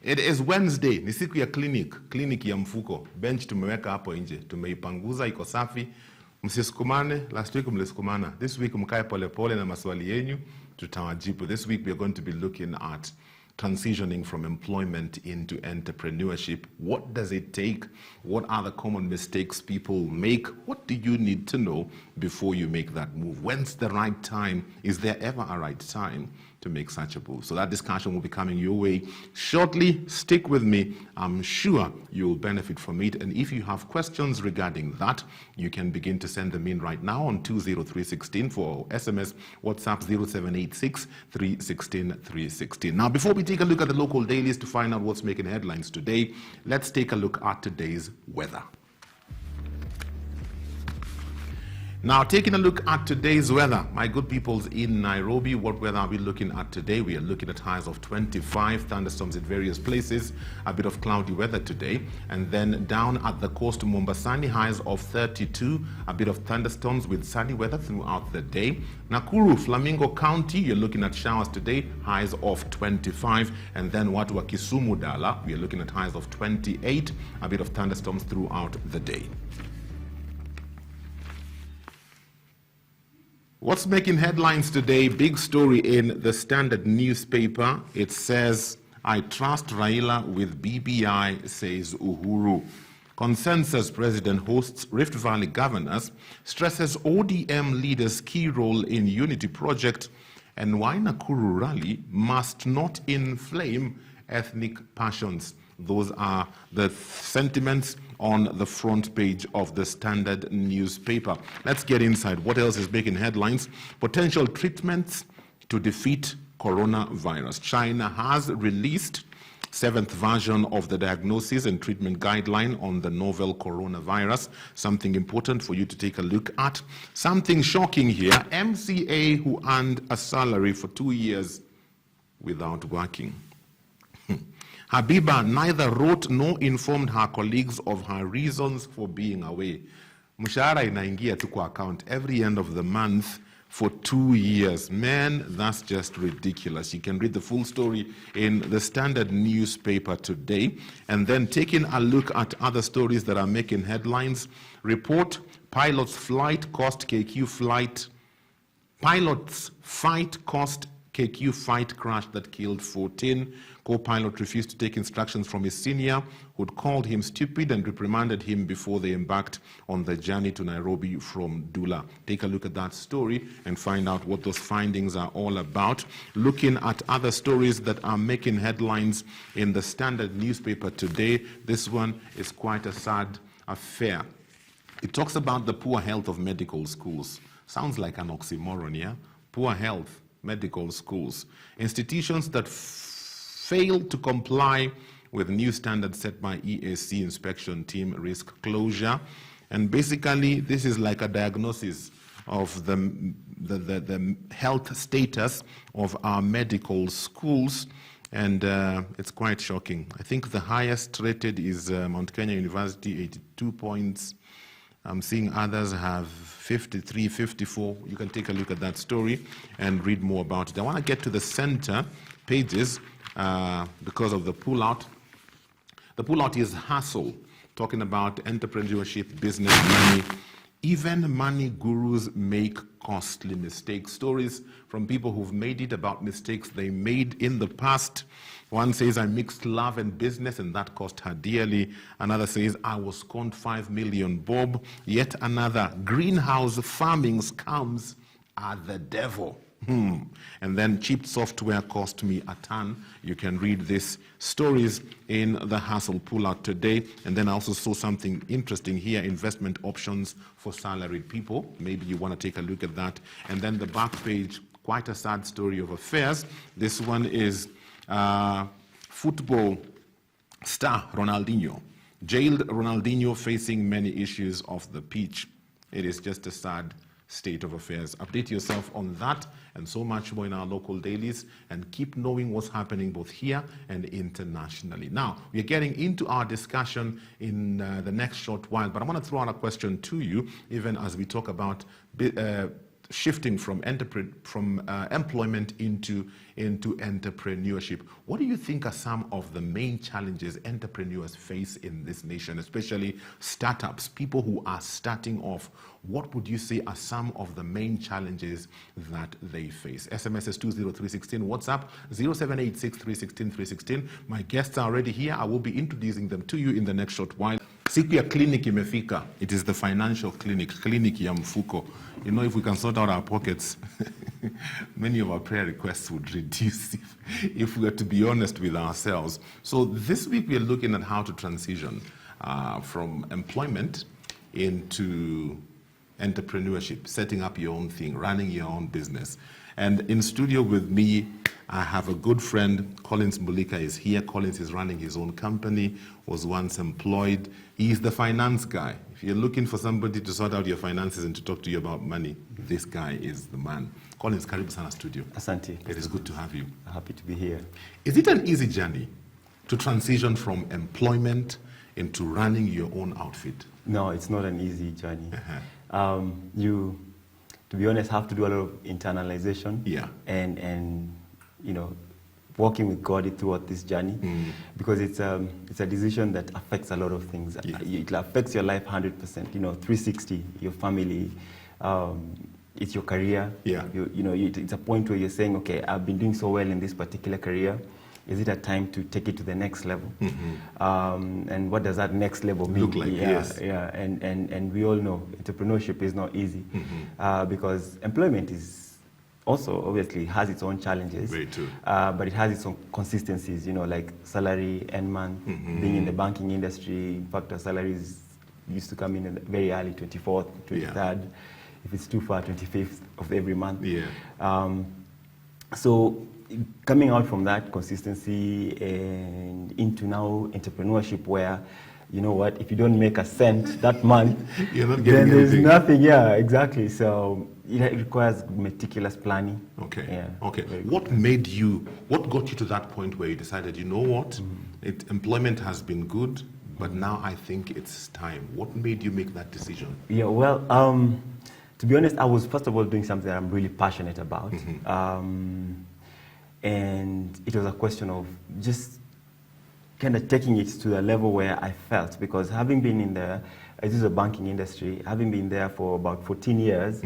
It is Wednesday, ni siku ya clinic ya mfuko. Bench tumeweka hapo nje, tumeipanguza, iko safi. Msisukumane, last week mlisukumana. This week mkae pole pole na maswali yenyu, tutawajibu. This week we are going to be looking at transitioning from employment into entrepreneurship. What does it take? What are the common mistakes people make? What do you need to know before you make that move? When's the right time? Is there ever a right time to make such a move? So that discussion will be coming your way shortly. Stick with me. I'm sure you'll benefit from it. And if you have questions regarding that, you can begin to send them in right now on 20316 for SMS, WhatsApp 0786 316 316. Now, before we take a look at the local dailies to find out what's making headlines today, let's take a look at today's weather. Now, taking a look at today's weather, my good peoples in Nairobi, what weather are we looking at today? We are looking at highs of 25, thunderstorms in various places, a bit of cloudy weather today. And then down at the coast, Mombasani, highs of 32, a bit of thunderstorms with sunny weather throughout the day. Nakuru, Flamingo County, you're looking at showers today, highs of 25. And then watu wa Kisumu Dala, we are looking at highs of 28, a bit of thunderstorms throughout the day. What's making headlines today? Big story in the Standard newspaper. It says, I trust Raila with BBI, says Uhuru. Consensus president hosts Rift Valley governors, stresses ODM leaders' key role in unity project, and why Nakuru rally must not inflame ethnic passions. Those are the sentiments on the front page of the Standard newspaper. Let's get inside. What else is making headlines? Potential treatments to defeat coronavirus. China has released 7th version of the diagnosis and treatment guideline on the novel coronavirus. Something important for you to take a look at. Something shocking here. MCA who earned a salary for 2 years without working. Habiba neither wrote nor informed her colleagues of her reasons for being away. Mshahara inaingia tu kwa account every end of the month for 2 years. Man, that's just ridiculous. You can read the full story in the Standard newspaper today. And then taking a look at other stories that are making headlines. Report, pilot's flight cost KQ flight. Pilot's fight cost KQ fight crash that killed 14. Co-pilot refused to take instructions from his senior, who'd called him stupid and reprimanded him before they embarked on the journey to Nairobi from Dula. Take a look at that story and find out what those findings are all about. Looking at other stories that are making headlines in the Standard newspaper today, this one is quite a sad affair. It talks about the poor health of medical schools. Sounds like an oxymoron, yeah? Poor health, medical schools. Institutions that failed to comply with new standards set by EAC inspection team risk closure. And basically, this is like a diagnosis of the health status of our medical schools. And it's quite shocking. I think the highest rated is Mount Kenya University, 82 points. I'm seeing others have 53, 54. You can take a look at that story and read more about it. I want to get to the center pages because of the pullout. The pullout is hustle, talking about entrepreneurship, business, money. Even money gurus make costly mistakes. Stories from people who've made it about mistakes they made in the past. One says, I mixed love and business and that cost her dearly. Another says, I was conned 5 million bob. Yet another, greenhouse farming scams are the devil. And then cheap software cost me a ton. You can read these stories in the Hustle Pullout today. And then I also saw something interesting here, investment options for salaried people. Maybe you want to take a look at that. And then the back page, quite a sad story of affairs. This one is football star Ronaldinho. Jailed Ronaldinho facing many issues off the pitch. It is just a sad state of affairs. Update yourself on that and so much more in our local dailies, and keep knowing what's happening both here and internationally. Now, we're getting into our discussion in the next short while, but I want to throw out a question to you, even as we talk about shifting from employment into entrepreneurship. What do you think are some of the main challenges entrepreneurs face in this nation, especially startups, people who are starting off? What would you say are some of the main challenges that they face? SMS is 20316, WhatsApp 0786316316. My guests are already here. I will be introducing them to you in the next short while. Siku ya clinic imefika. It is the financial clinic ya mfuko. You know, if we can sort out our pockets, many of our prayer requests would reduce if we were to be honest with ourselves. So this week we are looking at how to transition from employment into entrepreneurship, setting up your own thing, running your own business. And in studio with me, I have a good friend. Collins Mulika is here. Collins is running his own company, was once employed. He's the finance guy. If you're looking for somebody to sort out your finances and to talk to you about money, this guy is the man. Collins, karibu sana studio. Asante. It is good to have you. Happy to be here. Is it an easy journey to transition from employment into running your own outfit? No, it's not an easy journey. You, to be honest, have to do a lot of internalization. Yeah. And you know, walking with God throughout this journey, because it's a decision that affects a lot of things. Yes. It affects your life 100%. You know, 360, your family, it's your career. Yeah. It's a point where you're saying, okay, I've been doing so well in this particular career. Is it a time to take it to the next level? And what does that next level mean? Look like, yes. Yeah, and we all know entrepreneurship is not easy, because employment is also obviously has its own challenges. Very true. But it has its own consistencies, you know, like salary, end month, being in the banking industry. In fact, our salaries used to come in very early, 24th, 23rd. Yeah. If it's too far, 25th of every month. Yeah. So coming out from that consistency and into now entrepreneurship, where, you know what, if you don't make a cent that month, you're not then there's anything. nothing. Yeah, exactly. So it requires meticulous planning. Okay. Yeah. Okay. What got you to that point where you decided, you know what, employment has been good, but now I think it's time? What made you make that decision? Yeah, well, to be honest, I was first of all doing something that I'm really passionate about. And it was a question of just kind of taking it to a level where I felt, because having been in the banking industry, having been there for about 14 years,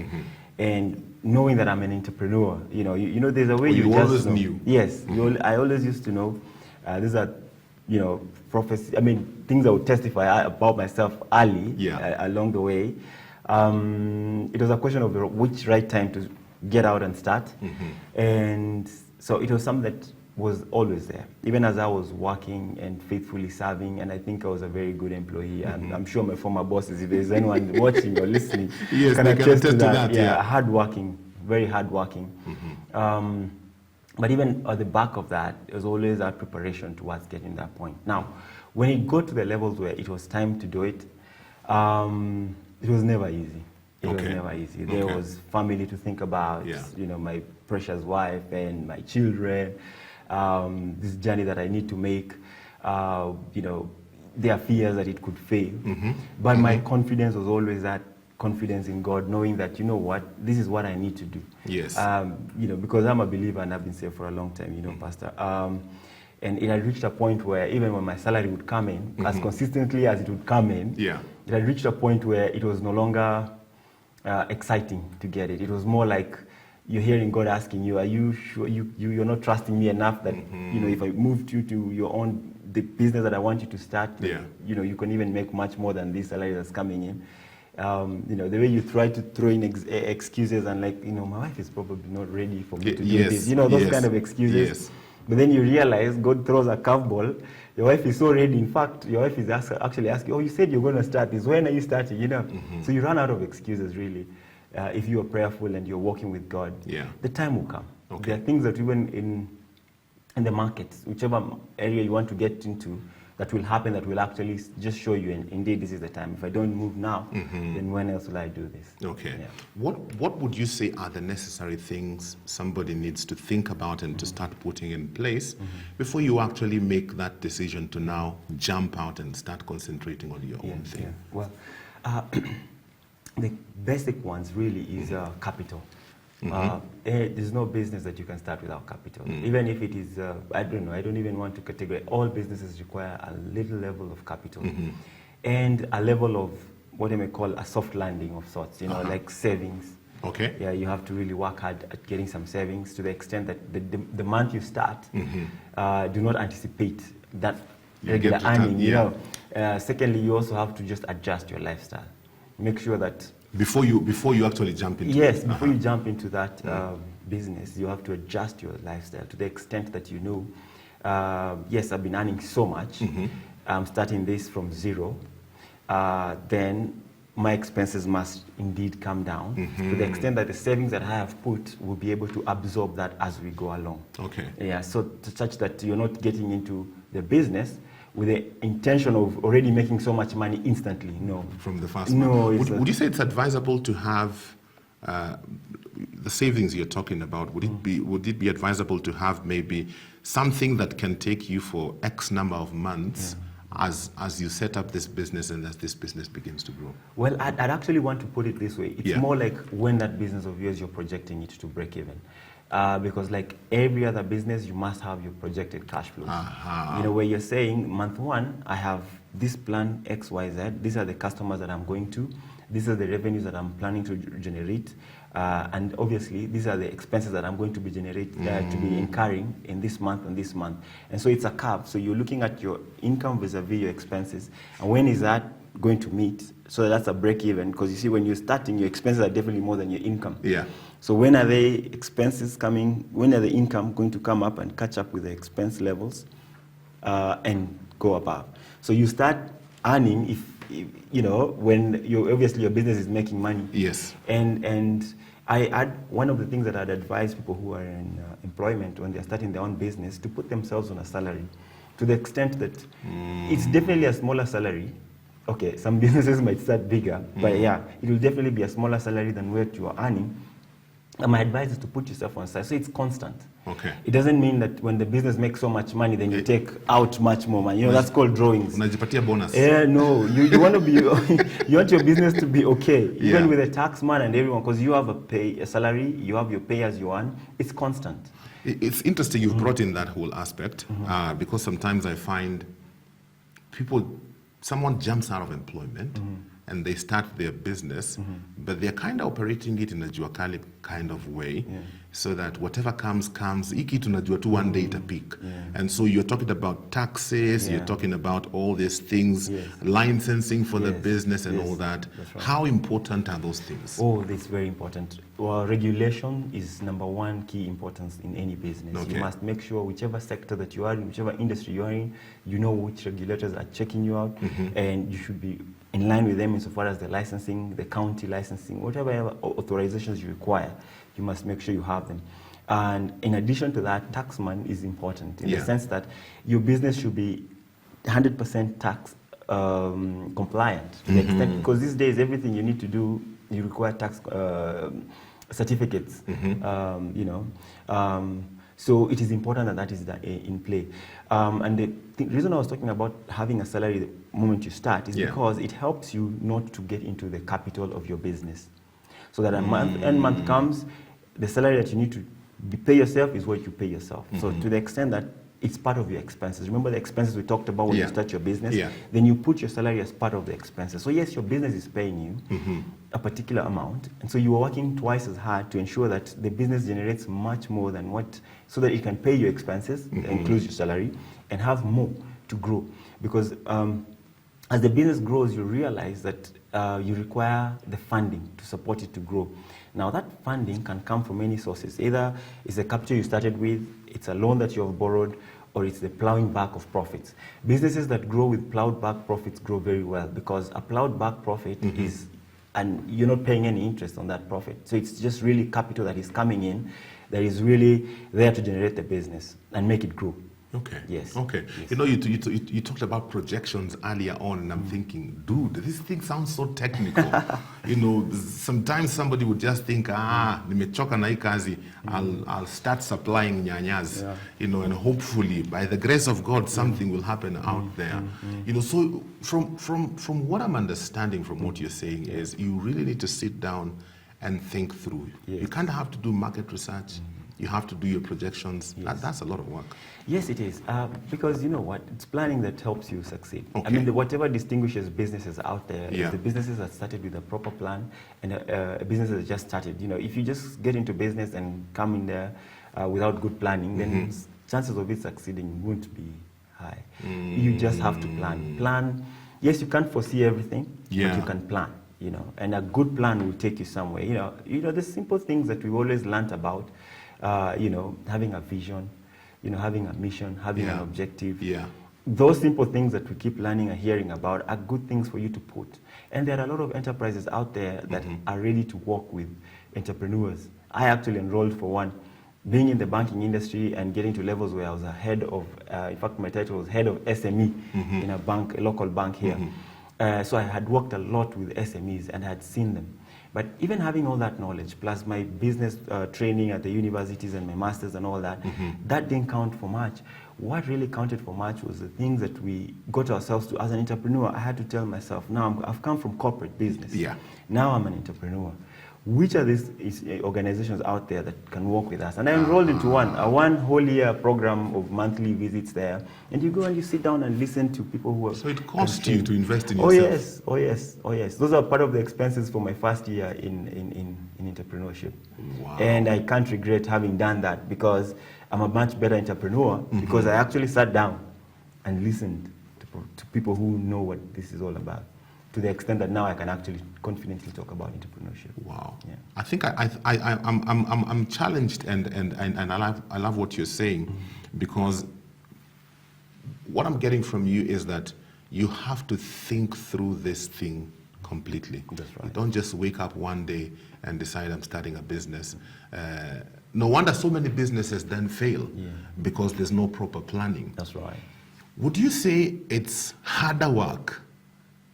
and knowing that I'm an entrepreneur, you know, there's a way you just always know. knew. Yes, I always used to know. These are, you know, prophecy. I mean, things I would testify about myself early, along the way. It was a question of which right time to get out and start, and so it was something that was always there, even as I was working and faithfully serving, and I think I was a very good employee. And I'm sure my former bosses, if there's anyone watching or listening, yes, can attest to that. Yeah, hardworking, very hardworking. But even at the back of that, there was always that preparation towards getting that point. Now, when it got to the levels where it was time to do it, it was never easy. It was never easy. There was family to think about, you know, my precious wife and my children, this journey that I need to make, you know, there are fears that it could fail. But my confidence was always that confidence in God, knowing that, you know what, this is what I need to do. Yes. You know, because I'm a believer and I've been saved for a long time, you know, Pastor. And it had reached a point where even when my salary would come in, as consistently as it would come in, it had reached a point where it was no longer exciting to get it. It was more like you're hearing God asking you, are you sure you're not trusting me enough that, you know, if I moved you to your own, the business that I want you to start, you know, you can even make much more than this salary that's coming in. You know, the way you try to throw in excuses and like, you know, my wife is probably not ready for me to do this. You know, those kind of excuses. But then you realize God throws a curveball. Your wife is so ready. In fact, your wife is actually asking, oh, you said you're going to start this. When are you starting? You know, so you run out of excuses, really. If you are prayerful and you're walking with God, the time will come. There are things that even in the markets, whichever area you want to get into, that will happen, that will actually just show you, and indeed, this is the time. If I don't move now, then when else will I do this? Okay. Yeah. What would you say are the necessary things somebody needs to think about and to start putting in place before you actually make that decision to now jump out and start concentrating on your own thing? Well, the basic ones really is capital. There's no business that you can start without capital. Even if it is, I don't even want to categorize. All businesses require a little level of capital and a level of what I may call a soft landing of sorts, like savings. Okay. Yeah, you have to really work hard at getting some savings to the extent that the month you start, do not anticipate that regular earning. Secondly, you also have to just adjust your lifestyle. Make sure that before you actually jump into before you jump into that business, you have to adjust your lifestyle to the extent that yes, I've been earning so much. I'm starting this from zero. Then my expenses must indeed come down to the extent that the savings that I have put will be able to absorb that as we go along. Okay. Yeah, so such that you're not getting into the business with the intention of already making so much money instantly. No. From the first month. Would you say it's advisable to have the savings you're talking about? Would it be advisable to have maybe something that can take you for X number of months as you set up this business and as this business begins to grow? Well, I'd actually want to put it this way. It's more like when that business of yours, you're projecting it to break even. Because like every other business, you must have your projected cash flows. Where you're saying, month one, I have this plan X, Y, Z. These are the customers that I'm going to. These are the revenues that I'm planning to generate. And obviously, these are the expenses that I'm going to be to be incurring in this month and this month. And so it's a curve. So you're looking at your income vis-a-vis your expenses. And when is that going to meet? So that's a break even. Because you see, when you're starting, your expenses are definitely more than your income. Yeah. So when are the expenses coming? When are the income going to come up and catch up with the expense levels and go above? So you start earning if when obviously your business is making money. Yes. And one of the things that I'd advise people who are in employment when they're starting their own business to put themselves on a salary, to the extent that it's definitely a smaller salary. Okay, some businesses might start bigger, but yeah, it will definitely be a smaller salary than what you are earning. And my advice is to put yourself on side, so it's constant. Okay. It doesn't mean that when the business makes so much money, then you take out much more money. That's called drawings. Unajipatia bonus. Yeah, no. You want to be, you want your business to be okay, even with the tax man and everyone, because you have a salary, you have your pay as you earn. It's constant. It's interesting you've brought in that whole aspect because sometimes I find someone jumps out of employment and they start their business, but they're kind of operating it in a juakali kind of way, so that whatever comes, iki tunajua tu one day itapik. And so you're talking about taxes, you're talking about all these things, licensing for the business and all that. Right. How important are those things? Oh, that's very important. Well, regulation is number one key importance in any business. Okay. You must make sure whichever sector that you are in, whichever industry you are in, you know which regulators are checking you out, and you should be in line with them insofar as the licensing, the county licensing, whatever authorizations you require, you must make sure you have them. And in addition to that, taxman is important in the sense that your business should be 100% tax compliant to the extent, because these days everything you need to do, you require tax certificates, so it is important that is in play. And the reason I was talking about having a salary the moment you start is because it helps you not to get into the capital of your business. So that a month comes, the salary that you need to pay yourself is what you pay yourself. So to the extent that it's part of your expenses. Remember the expenses we talked about when you start your business? Then you put your salary as part of the expenses. So yes, your business is paying you a particular amount. And so you are working twice as hard to ensure that the business generates much more than so that it can pay your expenses, includes your salary, and have more to grow. Because as the business grows, you realize that you require the funding to support it to grow. Now that funding can come from many sources. Either it's the capital you started with, it's a loan that you have borrowed, or it's the plowing back of profits. Businesses that grow with plowed back profits grow very well, because a plowed back profit is, and you're not paying any interest on that profit. So it's just really capital that is coming in, that is really there to generate the business and make it grow. Okay. Yes. Okay. Yes. You talked about projections earlier on, and I'm thinking, dude, this thing sounds so technical. Sometimes somebody would just think, nimechoka na hii kazi, I'll start supplying nyanyas, and hopefully by the grace of God something will happen out there. So from what I'm understanding from what you're saying is you really need to sit down and think through. Yes. You kind of have to do market research. You have to do your projections. Yes. That's a lot of work. Yes, it is. Because you know what? It's planning that helps you succeed. Okay. I mean, whatever distinguishes businesses out there Yeah. is the businesses that started with a proper plan and a business that just started. You know, if you just get into business and come in there without good planning, then chances of it succeeding won't be high. You just have to plan. Plan. Yes, you can't foresee everything, but you can plan. You know, and a good plan will take you somewhere. You know, the simple things that we've always learnt about. You know, having a vision, you know, having a mission, having an objective. Yeah. Those simple things that we keep learning and hearing about are good things for you to put. And there are a lot of enterprises out there that are ready to work with entrepreneurs. I actually enrolled for one. Being in the banking industry and getting to levels where I was a head of, in fact, my title was head of SME in a bank, a local bank here. So I had worked a lot with SMEs and I had seen them. But even having all that knowledge, plus my business training at the universities and my masters and all that, that didn't count for much. What really counted for much was the things that we got ourselves to. As an entrepreneur, I had to tell myself, now I've come from corporate business. Yeah. Now I'm an entrepreneur. Which are these organizations out there that can work with us? And I enrolled into one whole year program of monthly visits there. And you go and you sit down and listen to people who are... So it cost you to invest in yourself? Oh yes. Those are part of the expenses for my first year in entrepreneurship. Wow. And I can't regret having done that because I'm a much better entrepreneur because I actually sat down and listened to people who know what this is all about. To the extent that now I can actually confidently talk about entrepreneurship. Wow. Yeah. I think I'm challenged and I love what you're saying because what I'm getting from you is that you have to think through this thing completely. That's right. You don't just wake up one day and decide I'm starting a business. No wonder so many businesses then fail because there's no proper planning. That's right. Would you say it's harder work?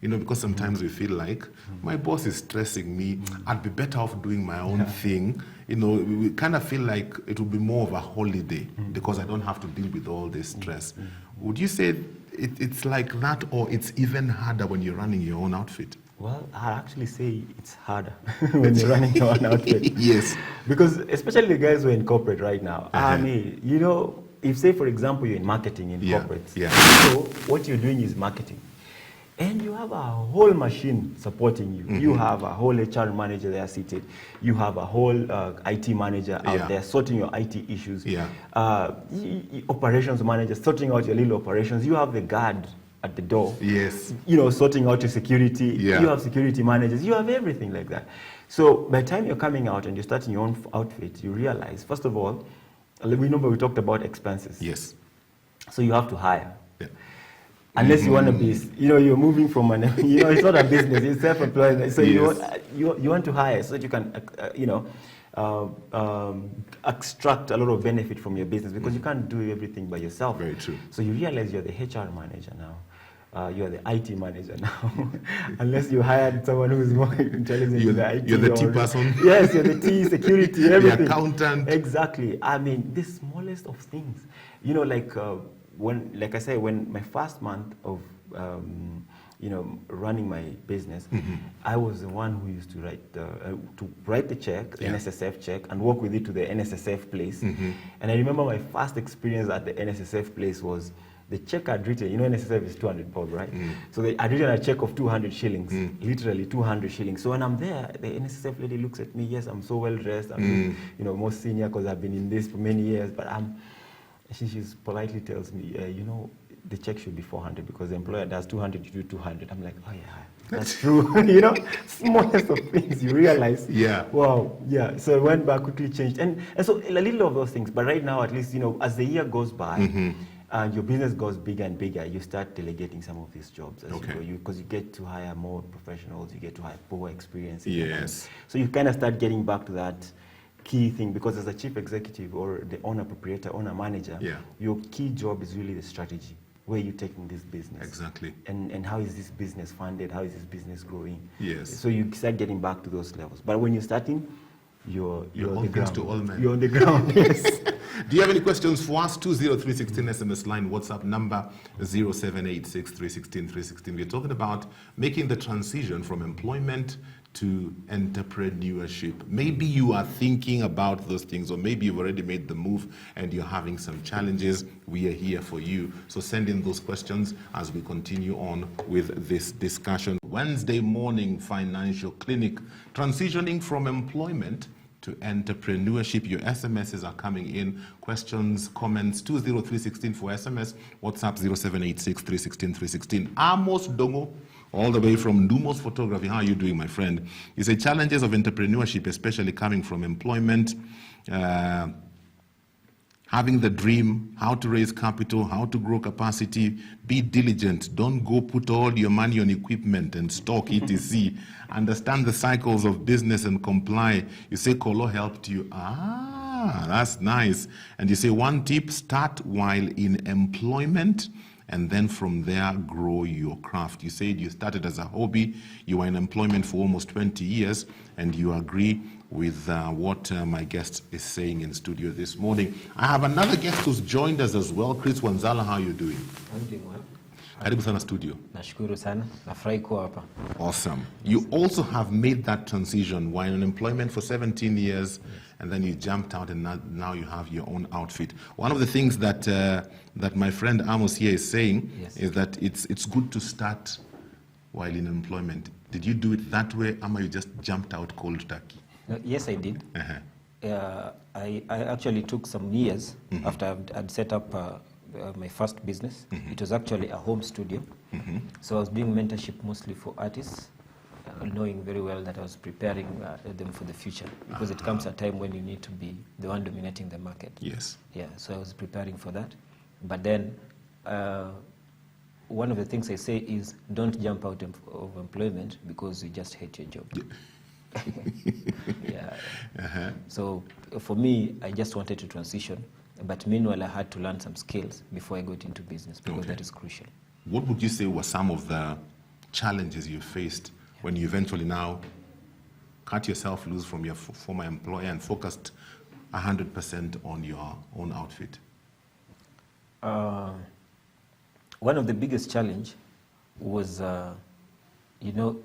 You know, because sometimes we feel like my boss is stressing me. I'd be better off doing my own thing. You know, we kind of feel like it would be more of a holiday because I don't have to deal with all this stress. Would you say it's like that, or it's even harder when you're running your own outfit? Well, I actually say it's harder when you're running your own outfit. Yes. Because especially the guys who are in corporate right now. I mean, you know, if say for example you're in marketing in corporate, so what you're doing is marketing. And you have a whole machine supporting you. You have a whole HR manager there seated. You have a whole IT manager out there sorting your IT issues. Operations manager sorting out your little operations. You have the guard at the door. Yes. You know, sorting out your security. You have security managers. You have everything like that. So by the time you're coming out and you're starting your own outfit, you realize, first of all, we talked about expenses. Yes. So you have to hire. Unless you want to be, you know, you're moving from an, you know, it's not a business, it's self-employed. So you want to hire so that you can, you know, extract a lot of benefit from your business because you can't do everything by yourself. Very true. So you realize you're the HR manager now. You're the IT manager now. Unless you hired someone who's more intelligent in the IT. You're the T person. Yes, you're the T, security, everything. The accountant. Exactly. I mean, the smallest of things. You know, like I say, when my first month of you know, running my business, I was the one who used to write the check, the NSSF check, and work with it to the NSSF place. And I remember my first experience at the NSSF place was the check I'd written, you know, NSSF is 200 bob, right? So I'd written a check of 200 shillings, literally 200 shillings. So when I'm there, the NSSF lady looks at me, yes, I'm so well dressed, I'm you know, more senior because I've been in this for many years, but she politely tells me, you know, the check should be 400 because the employer does 200, you do 200. I'm like, oh yeah, that's true. You know, smallest of things, you realize. Wow, So I went back, quickly changed. And so a little of those things. But right now, at least, you know, as the year goes by, and your business goes bigger and bigger, you start delegating some of these jobs as you go, because you get to hire more professionals, you get to hire more experience. Yes. So you kind of start getting back to that key thing, because as a chief executive or the owner, proprietor, owner, manager, your key job is really the strategy. Where are you taking this business? Exactly. And how is this business funded? How is this business growing? Yes. So you start getting back to those levels. But when you're starting, you're all the ground. To all men. You're on the ground, yes. Do you have any questions for us? 20316 SMS line, WhatsApp number 0786316316. We're talking about making the transition from employment to entrepreneurship? Maybe you are thinking about those things, or maybe you've already made the move and you're having some challenges. We are here for you. So send in those questions as we continue on with this discussion. Wednesday morning financial clinic, transitioning from employment to entrepreneurship. Your SMSs are coming in. Questions, comments, 20316 for SMS, WhatsApp 0786 316 316. Amos Dongo, all the way from Dumos Photography. How are you doing, my friend? You say challenges of entrepreneurship, especially coming from employment, having the dream, how to raise capital, how to grow capacity, be diligent. Don't go put all your money on equipment and stock, etc. Understand the cycles of business and comply. You say Kolo helped you. Ah, that's nice. And you say one tip, start while in employment, and then from there, grow your craft. You said you started as a hobby, you were in employment for almost 20 years, and you agree with what my guest is saying in studio this morning. I have another guest who's joined us as well. Chris Wanzala, how are you doing? I'm doing well. Karibu sana studio. Nashukuru sana. Nafurahi kuwa hapa. Awesome. You also have made that transition while in employment for 17 years, and then you jumped out and now you have your own outfit. One of the things that that my friend Amos here is saying is that it's good to start while in employment. Did you do it that way, or you just jumped out cold turkey? Yes, I did. I actually took some years after I'd set up my first business. It was actually a home studio. So I was doing mentorship mostly for artists, knowing very well that I was preparing them for the future, because it comes a time when you need to be the one dominating the market. Yes. Yeah, so I was preparing for that. But then one of the things I say is don't jump out of employment because you just hate your job. So for me, I just wanted to transition, but meanwhile I had to learn some skills before I got into business, because that is crucial. What would you say were some of the challenges you faced when you eventually now cut yourself loose from your former employer and focused 100% on your own outfit? One of the biggest challenge was,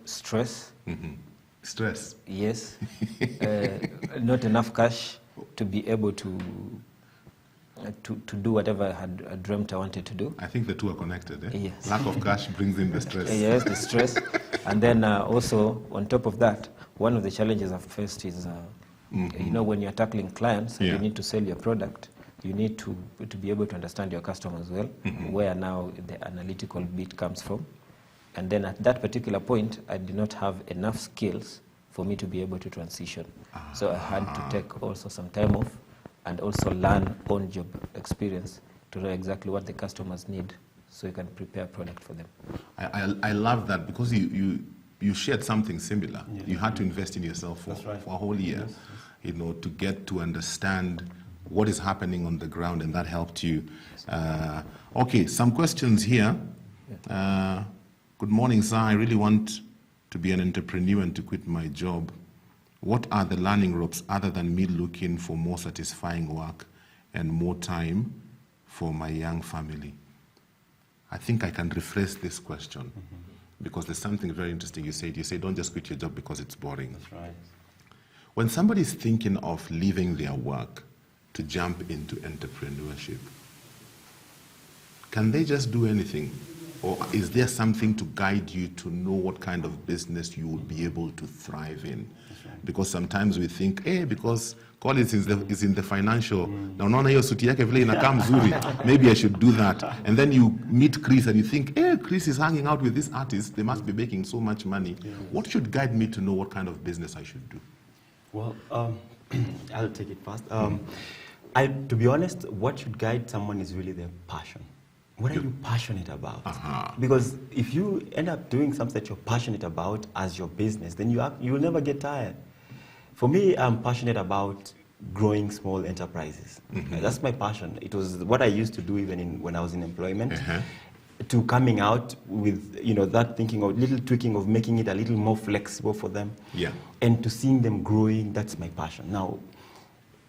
stress. Stress? Yes. Not enough cash to be able to do whatever I had dreamt I wanted to do. I think the two are connected. Yes. Lack of cash brings in the stress. Yes, the stress. And then also, on top of that, one of the challenges I've faced is, when you're tackling clients, you need to sell your product. You need to be able to understand your customers well, where now the analytical bit comes from. And then at that particular point, I did not have enough skills for me to be able to transition. So I had to take also some time off and also learn on-job experience to know exactly what the customers need so you can prepare a product for them. I love that, because you shared something similar. Yeah. You had to invest in yourself for a whole year, to get to understand what is happening on the ground, and that helped you. Okay, some questions here. Good morning, sir. I really want to be an entrepreneur and to quit my job. What are the learning ropes other than me looking for more satisfying work and more time for my young family? I think I can rephrase this question because there's something very interesting you said. You say don't just quit your job because it's boring. That's right. When somebody's thinking of leaving their work to jump into entrepreneurship, can they just do anything? Or is there something to guide you to know what kind of business you will be able to thrive in? Right. Because sometimes we think, because Collins is in the financial, maybe I should do that. And then you meet Chris and you think, Chris is hanging out with this artist, they must be making so much money. Yes. What should guide me to know what kind of business I should do? Well, I'll take it first. To be honest, what should guide someone is really their passion. What are you passionate about? Because if you end up doing something that you're passionate about as your business, then you'll never get tired. For me, I'm passionate about growing small enterprises. That's my passion. It was what I used to do even when I was in employment. To coming out with that thinking of little tweaking of making it a little more flexible for them. Yeah. And to seeing them growing, that's my passion. Now,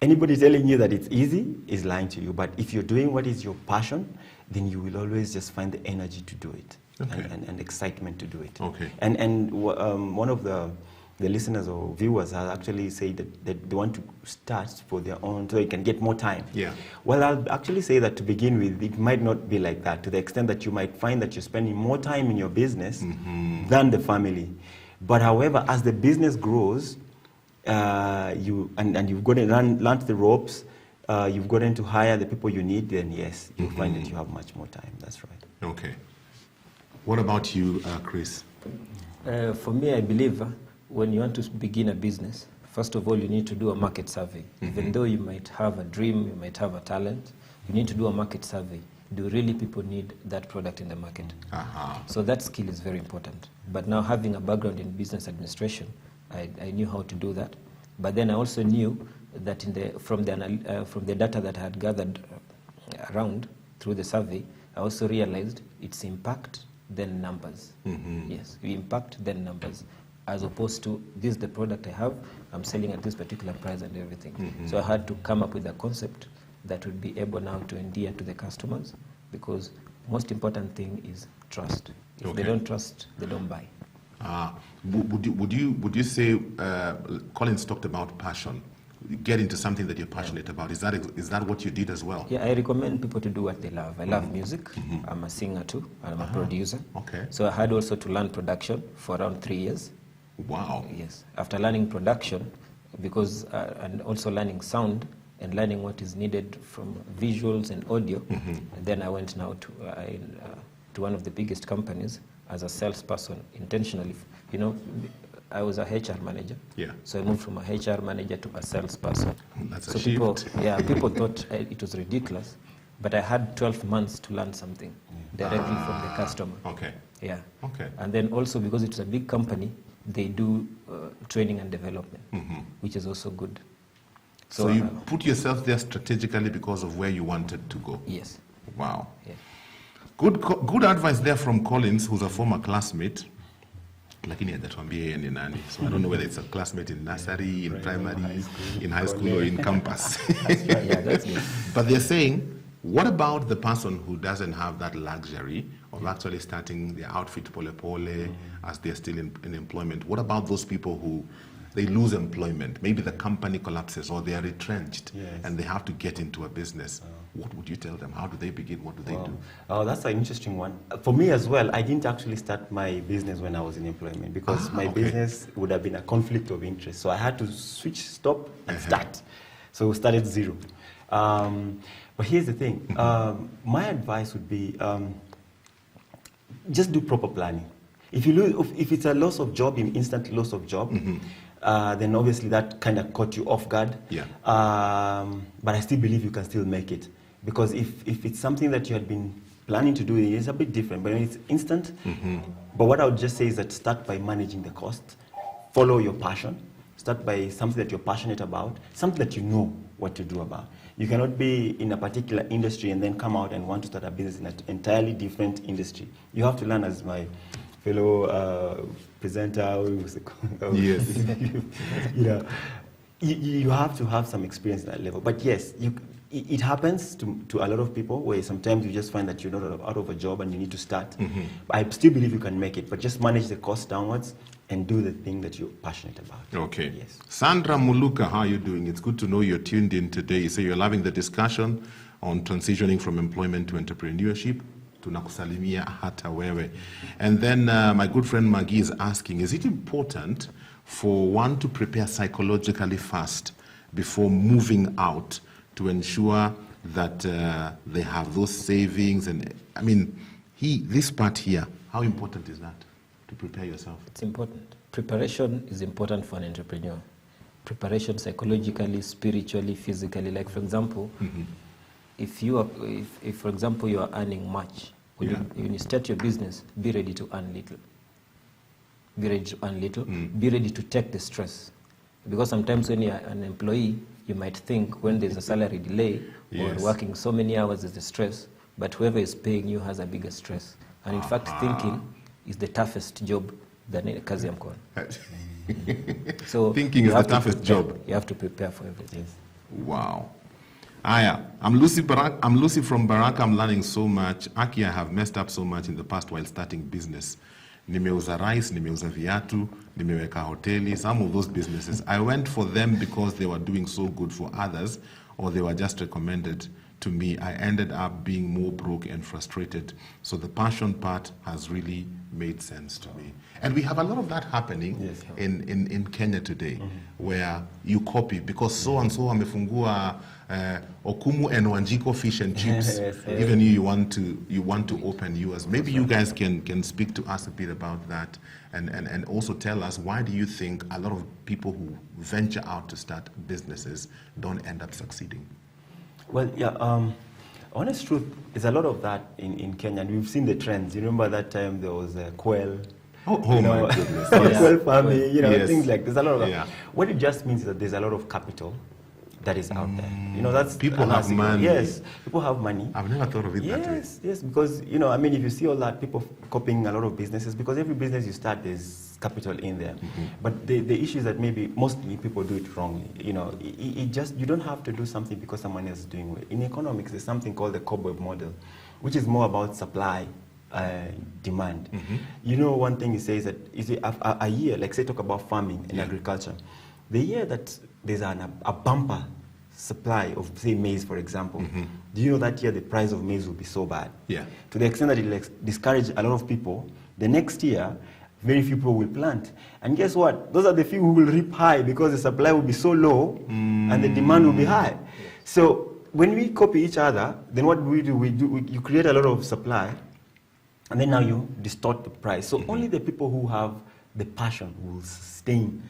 anybody telling you that it's easy is lying to you. But if you're doing what is your passion, then you will always just find the energy to do it, and excitement to do it. Okay. And one of the the listeners or viewers have actually said that they want to start for their own so they can get more time. Yeah. Well, I'll actually say that to begin with, it might not be like that, to the extent that you might find that you're spending more time in your business than the family. But however, as the business grows, you've got to learn the ropes, you've gotten to hire the people you need, then yes, you'll find that you have much more time. That's right. Okay. What about you, Chris? For me, I believe when you want to begin a business, first of all, you need to do a market survey. Even though you might have a dream, you might have a talent, you need to do a market survey. Do really people need that product in the market? So that skill is very important. But now having a background in business administration, I knew how to do that. But then I also knew that from the data that I had gathered around through the survey, I also realized it's impact, then numbers. Yes, you impact, then numbers. As opposed to, this is the product I have, I'm selling at this particular price and everything. So I had to come up with a concept that would be able now to endear to the customers, because most important thing is trust. If they don't trust, they don't buy. Would you say, Collins talked about passion, get into something that you're passionate about. Is that what you did as well? Yeah, I recommend people to do what they love. I love music. I'm a singer too. I'm a producer. Okay. So I had also to learn production for around 3 years. Wow. Yes. After learning production, because and also learning sound and learning what is needed from visuals and audio, and then I went now to one of the biggest companies as a salesperson intentionally. You know, I was a HR manager. Yeah. So I moved from a HR manager to a salesperson. That's so a shift. people thought it was ridiculous, but I had 12 months to learn something directly from the customer. Okay. Yeah. Okay. And then also because it's a big company, they do training and development, which is also good. So you put yourself there strategically because of where you wanted to go. Yes. Wow. Yeah. Good advice there from Collins, who's a former classmate. Lakini hajatuambia yeye ni nani. So I don't know whether it's a classmate in nursery, in primary, in high school, or in campus. Yeah, that's it. But they're saying, what about the person who doesn't have that luxury of actually starting their outfit pole as they're still in employment? What about those people who they lose employment? Maybe the company collapses or they are retrenched and they have to get into a business. What would you tell them? How do they begin? What do they do? Oh, that's an interesting one. For me as well, I didn't actually start my business when I was in employment because my business would have been a conflict of interest. So I had to switch, stop, and start. So started zero. But here's the thing. My advice would be just do proper planning. If it's a loss of job, an instant loss of job, then obviously that kind of caught you off guard. Yeah. But I still believe you can still make it. Because if it's something that you had been planning to do, it's a bit different. But when it's instant, but what I would just say is that start by managing the cost. Follow your passion. Start by something that you're passionate about, something that you know what to do about. You cannot be in a particular industry and then come out and want to start a business in an entirely different industry. You have to learn, as my fellow presenter, yes. You have to have some experience at that level. But yes, it happens to a lot of people where sometimes you just find that you're not out of a job and you need to start. But I still believe you can make it, but just manage the cost downwards and do the thing that you're passionate about. Okay. Yes. Sandra Muluka, how are you doing? It's good to know you're tuned in today. So you're loving the discussion on transitioning from employment to entrepreneurship. Tunakusalimia hata wewe. And then my good friend Maggie is asking, is it important for one to prepare psychologically first before moving out to ensure that they have those savings? And I mean, this part here, how important is that to prepare yourself? It's important. Preparation is important for an entrepreneur. Preparation psychologically, spiritually, physically. Like for example, if for example you are earning much, when you start your business, be ready to earn little. Be ready to earn little. Be ready to take the stress. Because sometimes when you're an employee, you might think when there's a salary delay or working so many hours is the stress, but whoever is paying you has a bigger stress. And in fact, thinking is the toughest job than kazi ya mkono. So thinking is the toughest job. You have to prepare for everything. Wow. Aya, I'm Lucy from Baraka. I'm learning so much. Aki, I have messed up so much in the past while starting business. nimeuza rice, nimeuza viatu, nimeweka hoteli, some of those businesses. I went for them because they were doing so good for others, or they were just recommended to me. I ended up being more broke and frustrated. So the passion part has really made sense to me. And we have a lot of that happening in Kenya today, where you copy, because so-and-so amefungua Okumu and Wanjiko fish and chips. Even you want to open yours. Maybe you guys can speak to us a bit about that, and also tell us, why do you think a lot of people who venture out to start businesses don't end up succeeding? Well, yeah, honest truth, there's a lot of that in Kenya, and we've seen the trends. You remember that time there was a quail. Oh my goodness. Quail farming, things like, there's a lot of that. Yeah. What it just means is that there's a lot of capital that is out there. That's people have money. Yes, people have money. I've never thought of it that way. Yes, because, if you see all that, people copying a lot of businesses, because every business you start, there's capital in there. But the issue is that maybe mostly people do it wrongly. You don't have to do something because someone else is doing it. In economics, there's something called the cobweb model, which is more about supply, demand. One thing you say is that a year, like say talk about farming and agriculture, the year that there's a bumper supply of, say, maize, for example, do you know that year the price of maize will be so bad? Yeah. To the extent that it will discourage a lot of people. The next year, very few people will plant. And guess what? Those are the few who will reap high, because the supply will be so low and the demand will be high. So when we copy each other, then what do? You create a lot of supply, and then now you distort the price. So only the people who have the passion will sustain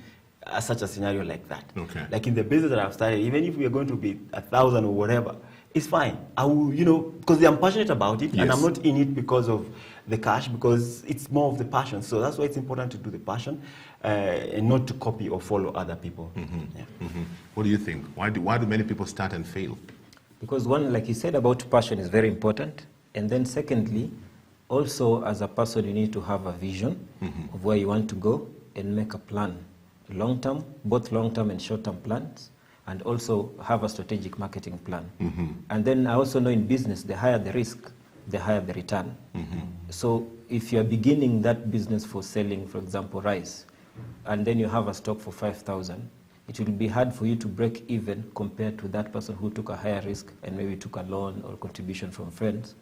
such a scenario like that. Okay. Like in the business that I've started, even if we are going to be 1,000 or whatever, it's fine. I will, because I'm passionate about it, and I'm not in it because of the cash, because it's more of the passion. So that's why it's important to do the passion and not to copy or follow other people. What do you think? Why do many people start and fail? Because one, like you said about passion, is very important. And then secondly, also as a person, you need to have a vision of where you want to go and make a plan. Long-term, both long-term and short-term plans, and also have a strategic marketing plan. And then I also know in business, the higher the risk, the higher the return. So if you're beginning that business for selling, for example, rice, and then you have a stock for 5,000, it will be hard for you to break even compared to that person who took a higher risk and maybe took a loan or contribution from friends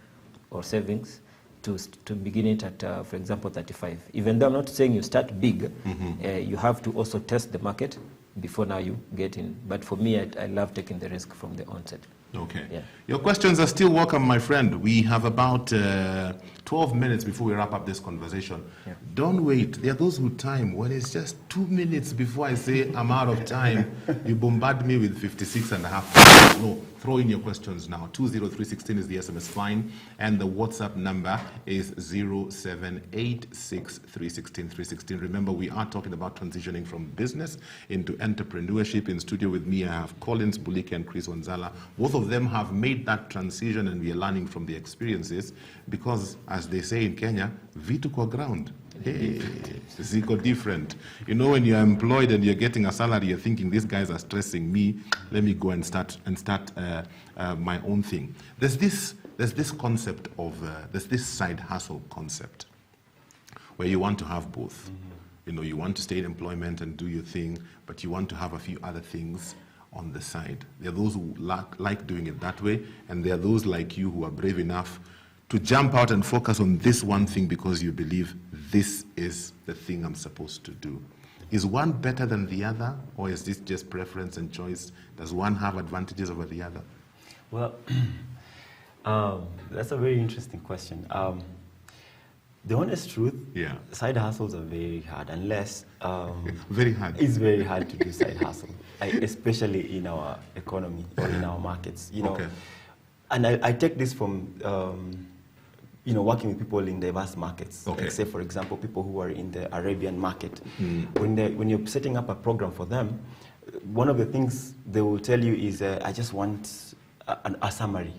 or savings to begin it at, for example, 35. Even though I'm not saying you start big, you have to also test the market before now you get in. But for me, I love taking the risk from the onset. Okay. Yeah. Your questions are still welcome, my friend. We have about 12 minutes before we wrap up this conversation. Yeah. Don't wait. There are those who time when it's just 2 minutes before I say I'm out of time. You bombard me with 56 and a half. No, throw in your questions now. 20316 is the SMS fine, and the WhatsApp number is 0786316316. Remember, we are talking about transitioning from business into entrepreneurship. In studio with me, I have Collins Bulike and Chris Wanzala. Both of them have made that transition, and we are learning from the experiences because, as they say in Kenya, vitu kwa ground. Hey, ziko different. When you're employed and you're getting a salary, you're thinking, these guys are stressing me. Let me go and start my own thing. There's this concept of there's this side hustle concept where you want to have both. You want to stay in employment and do your thing, but you want to have a few other things on the side. There are those who like doing it that way, and there are those like you who are brave enough to jump out and focus on this one thing because you believe this is the thing I'm supposed to do. Is one better than the other, or is this just preference and choice? Does one have advantages over the other? Well, that's a very interesting question. The honest truth, side hustles are very hard, unless... very hard. It's very hard to do side hustle, especially in our economy or in our markets. Okay. And I take this from... working with people in diverse markets. Okay. Like say, for example, people who are in the Arabian market. When you're setting up a program for them, one of the things they will tell you is, I just want a summary,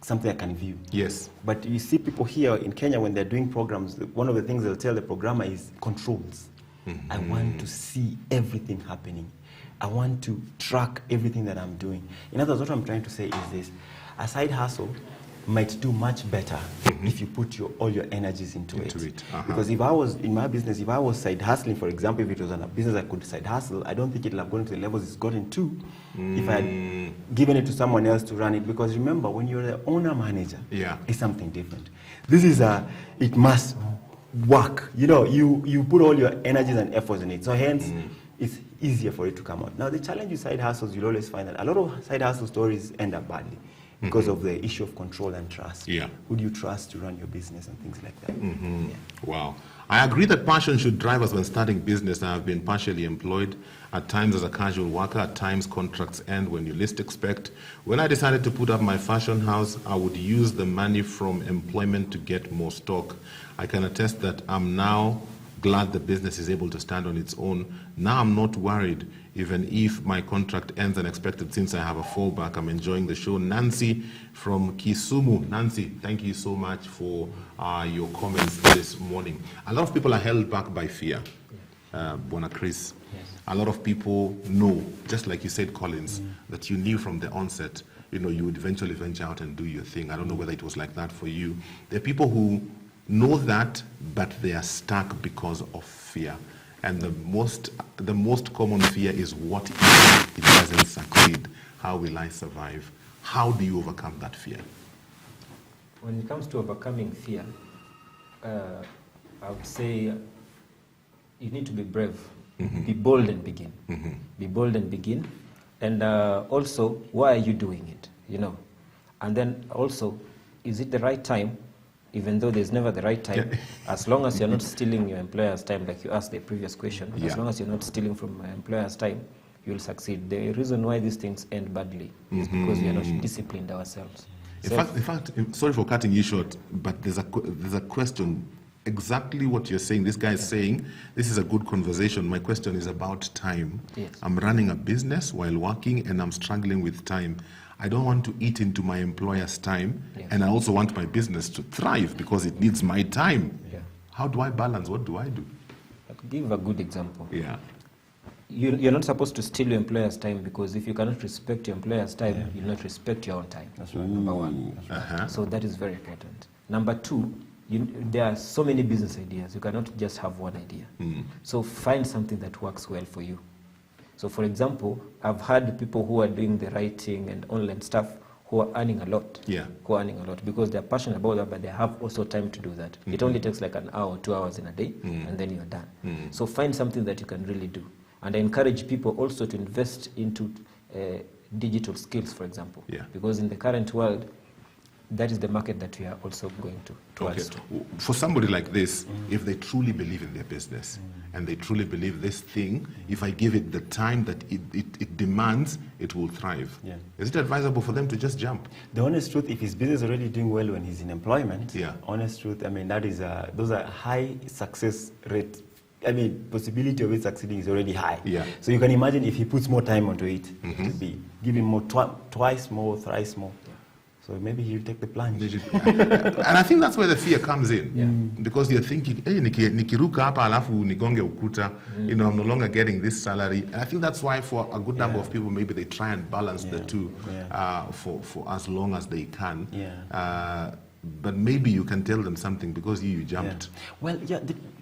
something I can view. Yes. But you see people here in Kenya, when they're doing programs, one of the things they'll tell the programmer is controls. I want to see everything happening. I want to track everything that I'm doing. In other words, what I'm trying to say is this. A side hustle might do much better if you put all your energies into it. Uh-huh. Because if I was in my business, if I was side hustling, for example, if it was on a business I could side hustle, I don't think it would have gone to the levels it's gotten to if I had given it to someone else to run it. Because remember, when you're the owner manager, it's something different. This is it must work. You know, you put all your energies and efforts in it. So hence, it's easier for it to come out. Now, the challenge with side hustles, you'll always find that a lot of side hustle stories end up badly. Because of the issue of control and trust. Who do you trust to run your business and things like that? Wow. I agree that passion should drive us when starting business. I have been partially employed, at times as a casual worker, at times contracts end when you least expect. When I decided to put up my fashion house, I would use the money from employment to get more stock. I can attest that I'm now glad the business is able to stand on its own. Now I'm not worried, even if my contract ends unexpected, since I have a fallback. I'm enjoying the show. Nancy from Kisumu. Nancy, thank you so much for your comments this morning. A lot of people are held back by fear. Bona Chris. Yes. A lot of people know, just like you said, Collins, that you knew from the onset, you know, you would eventually venture out and do your thing. I don't know whether it was like that for you. There are people who know that, but they are stuck because of fear. And the most common fear is, what if it doesn't succeed? How will I survive? How do you overcome that fear? When it comes to overcoming fear, I would say you need to be brave. Be bold and begin. Be bold and begin. And also, why are you doing it? You know, and then also, is it the right time? Even though there's never the right time, as long as you're not stealing your employer's time, like you asked the previous question, as long as you're not stealing from your employer's time, you'll succeed. The reason why these things end badly is because we are not disciplined ourselves. In fact, sorry for cutting you short, but there's a question. Exactly what you're saying. This guy is saying, this is a good conversation. My question is about time. Yes. I'm running a business while working and I'm struggling with time. I don't want to eat into my employer's time, and I also want my business to thrive because it needs my time. How do I balance? What do I do? I could give a good example. You're not supposed to steal your employer's time, because if you cannot respect your employer's time, you'll not respect your own time. That's right. Number one. So that is very important. Number two, there are so many business ideas. You cannot just have one idea. So find something that works well for you. So for example, I've had people who are doing the writing and online stuff who are earning a lot. Who are earning a lot because they're passionate about that, but they have also time to do that. It only takes like an hour or 2 hours in a day, and then you're done. So find something that you can really do. And I encourage people also to invest into digital skills, for example. Because in the current world, that is the market that we are also going towards. For somebody like this, if they truly believe in their business and they truly believe this thing, if I give it the time that it demands, it will thrive. Is it advisable for them to just jump? The honest truth, if his business is already doing well when he's in employment, honest truth, I mean, that is those are high success rate. I mean, possibility of it succeeding is already high. So you can imagine if he puts more time onto it, give him more, twice more, thrice more. So maybe he'll take the plunge. And I think that's where the fear comes in. Because you're thinking, hey, nikiruka hapa alafu nigonge ukuta, you know, I'm no longer getting this salary. And I think that's why for a good number of people, maybe they try and balance the two for as long as they can. But maybe you can tell them something because you jumped. Well,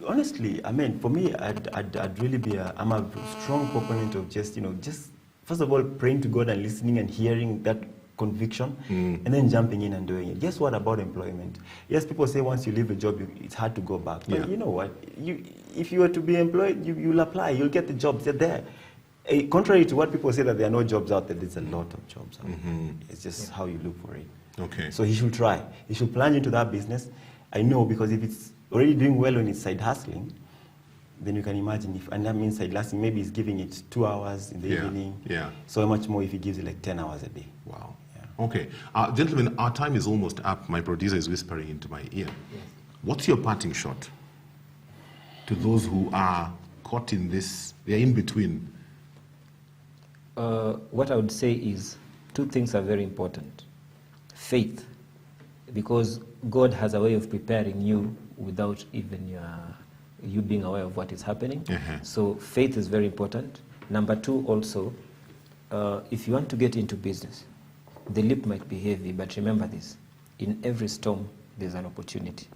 honestly, I mean, for me, I'd really be I'm a strong proponent of just first of all, praying to God and listening and hearing that conviction, and then jumping in and doing it. Guess what about employment? Yes, people say once you leave a job, it's hard to go back. But you know what? If you were to be employed, you'll apply. You'll get the jobs. They're there. Contrary to what people say that there are no jobs out there, there's a lot of jobs out there. It's just how you look for it. So he should try. He should plunge into that business. I know, because if it's already doing well when it's side hustling, then you can imagine and that means side hustling, maybe he's giving it 2 hours in the evening. So much more if he gives it like 10 hours a day. Wow. Okay. Gentlemen, our time is almost up. My producer is whispering into my ear. What's your parting shot to those who are caught in this, they're in between? What I would say is 2 things are very important. Faith, because God has a way of preparing you without even you being aware of what is happening. So faith is very important. Number 2 also, if you want to get into business, the leap might be heavy, but remember this. in every storm, there's an opportunity.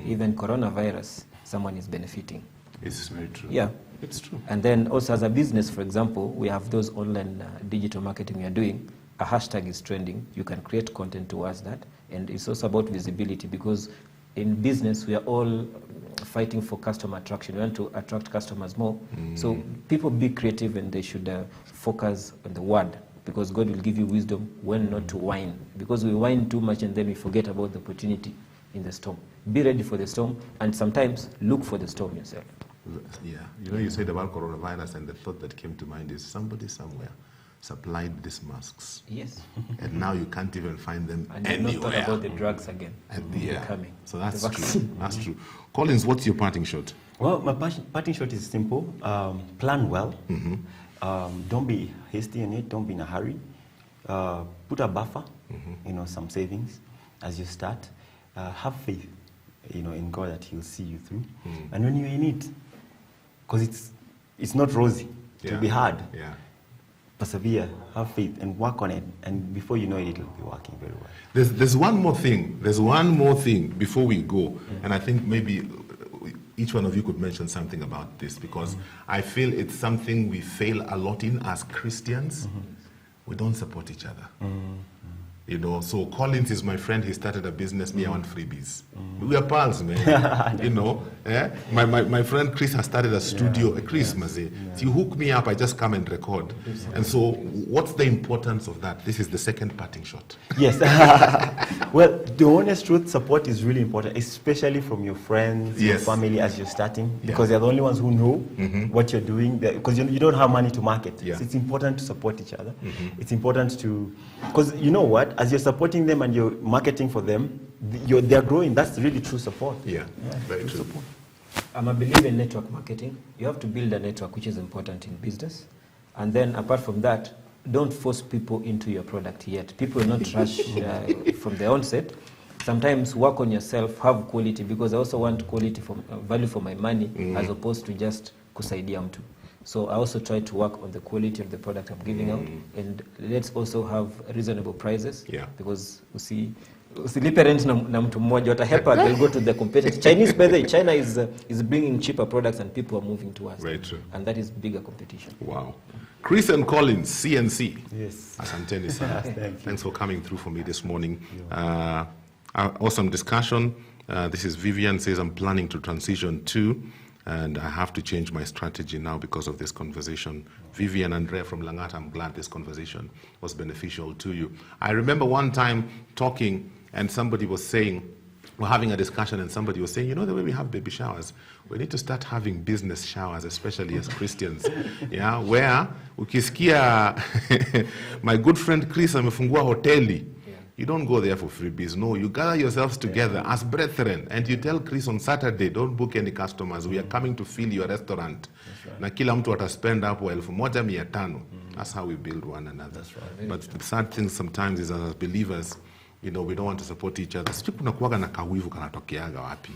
Even coronavirus, someone is benefiting. It's very true. Yeah. It's true. And then also as a business, for example, we have those online digital marketing we are doing. A hashtag is trending. You can create content towards that. And it's also about visibility, because in business, we are all fighting for customer attraction. We want to attract customers more. So people be creative, and they should focus on the word, because God will give you wisdom when not to whine. Because we whine too much and then we forget about the opportunity in the storm. Be ready for the storm, and sometimes look for the storm yourself. Yeah, you know, you said about coronavirus, and the thought that came to mind is somebody somewhere supplied these masks. Yes. And now you can't even find them And anywhere. not thought about the drugs again. Yeah. Coming. So that's true. That's true. Collins, what's your parting shot? Well, my parting shot is simple. Plan well. Don't be hasty in it. Don't be in a hurry. Put a buffer, some savings as you start. Have faith, in God that He'll see you through. And when you're in it, because it's not rosy, it'll be hard. Yeah. Persevere, have faith, and work on it. And before you know it, it'll be working very well. There's one more thing. There's one more thing before we go. And I think maybe each one of you could mention something about this, because I feel it's something we fail a lot in as Christians. We don't support each other. So Collins is my friend. He started a business. Me, I want freebies. We are pals, man. My friend Chris has started a studio. Chris, Maze, if you hook me up, I just come and record. And so, what's the importance of that? This is the second parting shot. Yes. Well, the honest truth, support is really important, especially from your friends, your family as you're starting, because they're the only ones who know what you're doing. Because you don't have money to market. So it's important to support each other. It's important to, because you know what? As you're supporting them and you're marketing for them, they're growing. That's really true support. Yeah, very true. Support. I'm a believer in network marketing. You have to build a network, which is important in business. And then apart from that, don't force people into your product yet. People will not rush from the onset. Sometimes work on yourself, have quality, because I also want quality value for my money, as opposed to just kusaidia mtu. So I also try to work on the quality of the product I'm giving out, and let's also have reasonable prices, because usilipe rent na mtu mmoja, watahepa, they'll go to the competitors. Chinese, by the way, China is bringing cheaper products and people are moving to us. Very true. And that is bigger competition. Wow. Chris and Collins, CNC. Yes. Asanteni sana. Thanks for coming through for me this morning. Awesome discussion. This is Vivian says, I'm planning to transition too, and I have to change my strategy now because of this conversation. Vivian, Andrea from Langata, I'm glad this conversation was beneficial to you. I remember one time talking, and somebody was saying, we're having a discussion, and somebody was saying, the way we have baby showers, we need to start having business showers, especially as Christians. Where ukisikia my good friend Chris amefungua hoteli, you don't go there for freebies. No, you gather yourselves together as brethren, and you tell Chris on Saturday, don't book any customers. We are coming to fill your restaurant. Na kila mtu ataspend hapo 1,500. That's how we build one another. But the sad thing sometimes is, as believers, we don't want to support each other. Sisi kuna kuwaga na kawivu kanatokeaga wapi.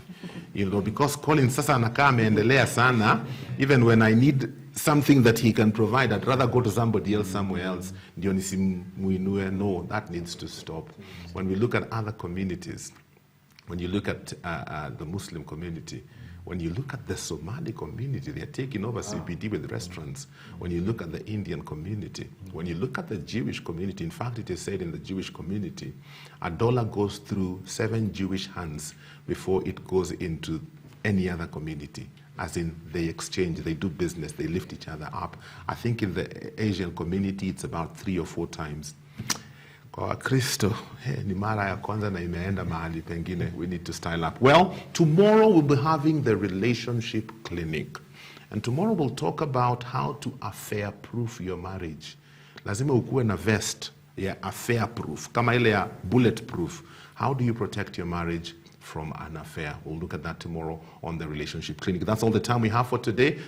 Because Colin sasa anakaa ameendelea sana, even when I need something that he can provide, I'd rather go to somebody else somewhere else. Ndio nisimuinue. No, that needs to stop. When we look at other communities, when you look at the Muslim community, when you look at the Somali community, they're taking over CBD with restaurants. When you look at the Indian community, when you look at the Jewish community, in fact, it is said in the Jewish community, $1 goes through 7 Jewish hands before it goes into any other community. As in, they exchange, they do business, they lift each other up. I think in the Asian community, it's about 3 or 4 times. Kwa Kristo, ni mara ya kwanza na imeenda mahali pengine. We need to style up. Well, tomorrow we'll be having the relationship clinic. And tomorrow we'll talk about how to affair-proof your marriage. Lazima ukuwe na vest ya affair-proof, kama ile ya bulletproof. How do you protect your marriage from an affair? We'll look at that tomorrow on the relationship clinic. That's all the time we have for today.